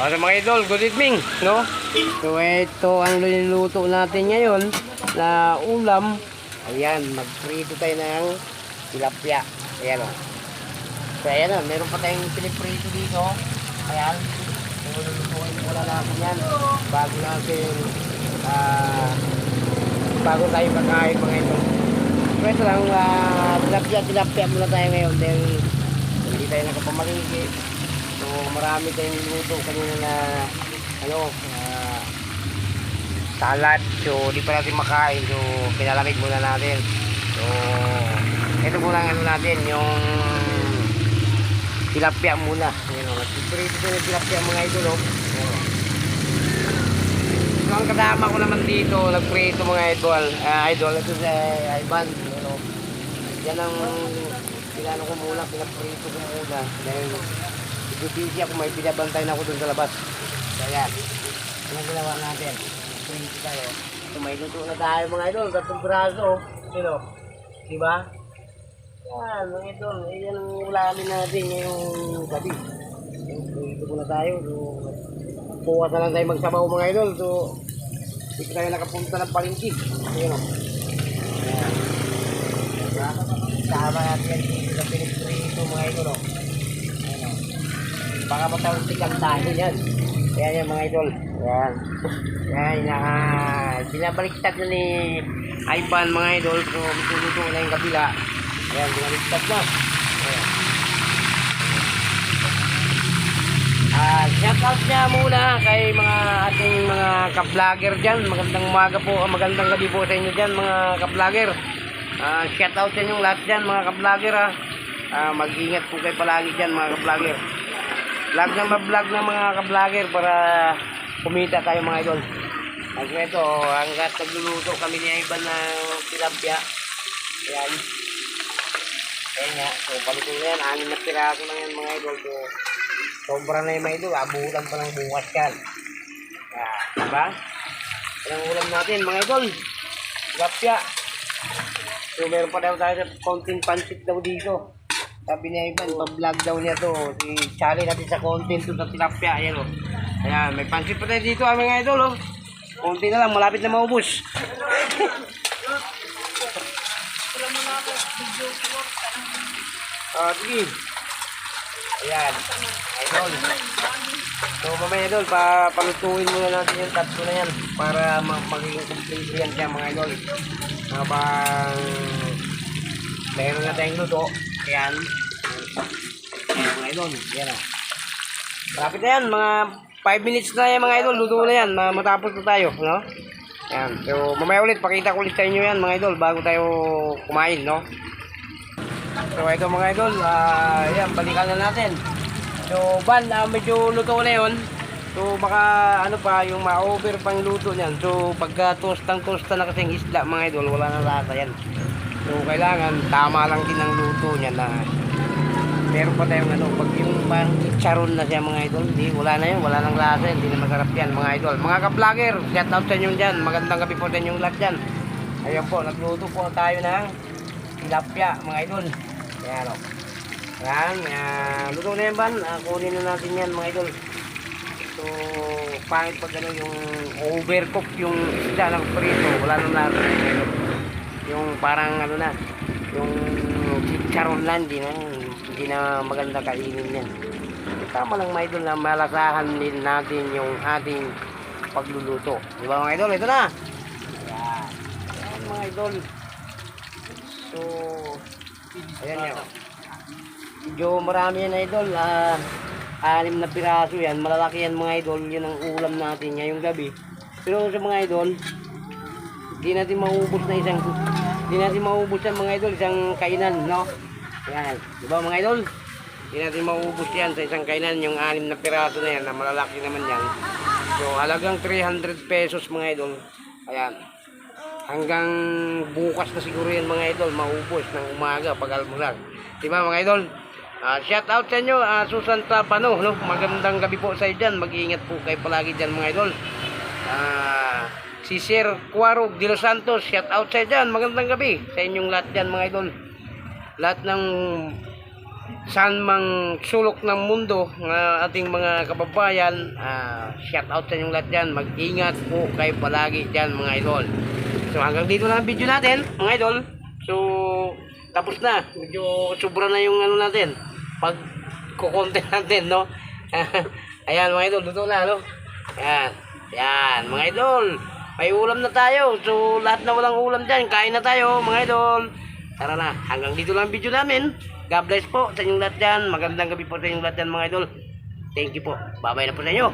So mga idol, good evening, no? So ito ang niluluto natin ngayon na ulam. Ayan, magprito tayo ng tilapia. Ayan o. So ayan o, meron pa tayong piniprito dito. Ayan, nilulutuin muna natin yan bago natin bago tayo kakain mga idol. So ito lang, tilapia muna tayo ngayon dahil hindi tayo nakapamalingki. So marami tayong niluto kanina na salad. So di pa natin makain. So pinalamig muna natin. So ito muna ang natin, yung tilapia muna. Nagpiprito tayo ng tilapia mga idol. So ang kasama ko naman dito, nagprito mga idol. Idol, ito si Ivan. Yan ang pinano ko muna, pinaprito ko muna. Dahil busy ako, may pinabantay na ako dun sa labas. Kaya, anong ginawa natin? Prito tayo. So, may luto na tayo mga idol. 3 braso. Sino? Diba? Yan, mga idol. Yan ang ulamin natin ngayong gabi. Prito muna tayo. So, bukas na lang tayo magsabaw mga idol. So, dito tayo nakapunta ng palengke. Sino? Yan. Diba? Sama natin yan dito sa piniprito mga idol. Baka matalsikan tayo yan. Ayan yan mga idol. Ayan. Ayan. Binabaliktad na ni Ivan mga idol. So mituluto na yung kabila. Ayan. Binabaliktad na. Ayan. Shout out niya muna kay mga ating mga ka-vlogger dyan. Magandang umaga po. Magandang gabi po sa inyo dyan mga ka-vlogger. Shout out sa inyong lahat dyan mga ka-vlogger. Mag-ingat po kayo palagi dyan mga ka-vlogger. Vlog na ma-vlog ng mga ka-vlogger para kumita tayo mga idol. At ito, hanggat nagluluto kami ni Ivan ng tilapia. Ayan. Ayan nga. So, palito na yan. 6 na piraso lang yan mga idol. So, sobra na yung mga idol. Abutan pa ng bukas yan. Diba? Anong ulam natin mga idol? Tilapia. So, meron pa daw tayo sa konting pansit daw dito. Sabi niya Ivan, pa-vlog daw niya to. I-challenge natin sa content to sa tilapia. Ayan o. Ayan, may pansit pa tayo dito mga idol o. Konti na lang, malapit na maubos. Sige. Ayan, idol. So mamaya idol, palutuin muna natin yung tatlo na yan para magiging complete yan siya mga idol. Habang meron na tayong luto. Ayan. Ayan mga idol. Ayan o. Malapit na yan. Mga 5 minutes na yan mga idol. Luto na yan. Matapos na tayo. No? Ayan. So mamaya ulit. Pakita ko ulit sa inyo yan mga idol. Bago tayo kumain. No? So ito mga idol. Ayan. Balikan na natin. So ban. Medyo luto na yun. So baka ano pa. Yung ma-over pang luto niyan. So pagka toast na kasing isda mga idol. Wala na lasa yan. So kailangan tama lang din ang luto niya na meron pa tayong pag yung parang chicharon na siya mga idol, hindi, wala na yun, wala nang lasa, hindi na masarap yan mga idol. Mga ka-vlogger, shout out sa inyo dyan, magandang gabi po sa inyong lahat dyan. Ayan po, nagluto po tayo ng tilapia mga idol. Ayan o. Ayan, luto na yan ban, kunin na natin yan mga idol. So pangit pag yung overcook yung isda ng prito, wala nang lasa mga idol. Yung parang yung chicharon lang, hindi na maganda kainin yan. Tama lang mga idol na malasahan din natin yung ating pagluluto. Di ba mga idol? Ito na! Ayan. Ayan mga idol. So, ayan yan. Medyo marami yan idol. 6 na piraso yan. Malalaki yan mga idol. Yun ang ulam natin ngayong gabi. Pero sa mga idol, hindi natin maubos yan mga idol, isang kainan, no? Yan, di ba mga idol? Hindi natin maubos yan sa isang kainan, yung 6 na piraso na yan, na malalaki naman yan. So, halagang 300 pesos mga idol. Ayan. Hanggang bukas na siguro yan mga idol, maubos ng umaga pag almusal. Di ba mga idol? Shout out sa inyo, Susan Tapano, no? Magandang gabi po sa dyan. Mag-iingat po kayo palagi dyan mga idol. Si Sir Cuarog de los Santos, shout out sa dyan, magandang gabi sa inyong lahat dyan mga idol. Lahat ng saan mang sulok ng mundo ng ating mga kababayan, shout out sa inyong lahat dyan. Mag-ingat po kayo palagi dyan mga idol. So hanggang dito lang ang video natin mga idol. So tapos na, medyo sobra na yung ano natin pag kukontent natin, no? Ayan mga idol, luto na, no? Ayan, yan mga idol, may ulam na tayo. So lahat na walang ulam dyan, kain na tayo mga idol. Tara na, hanggang dito lang ang video namin. God bless po sa inyong lahat dyan. Magandang gabi po sa inyong lahat dyan mga idol. Thank you po, bye bye na po sa inyo.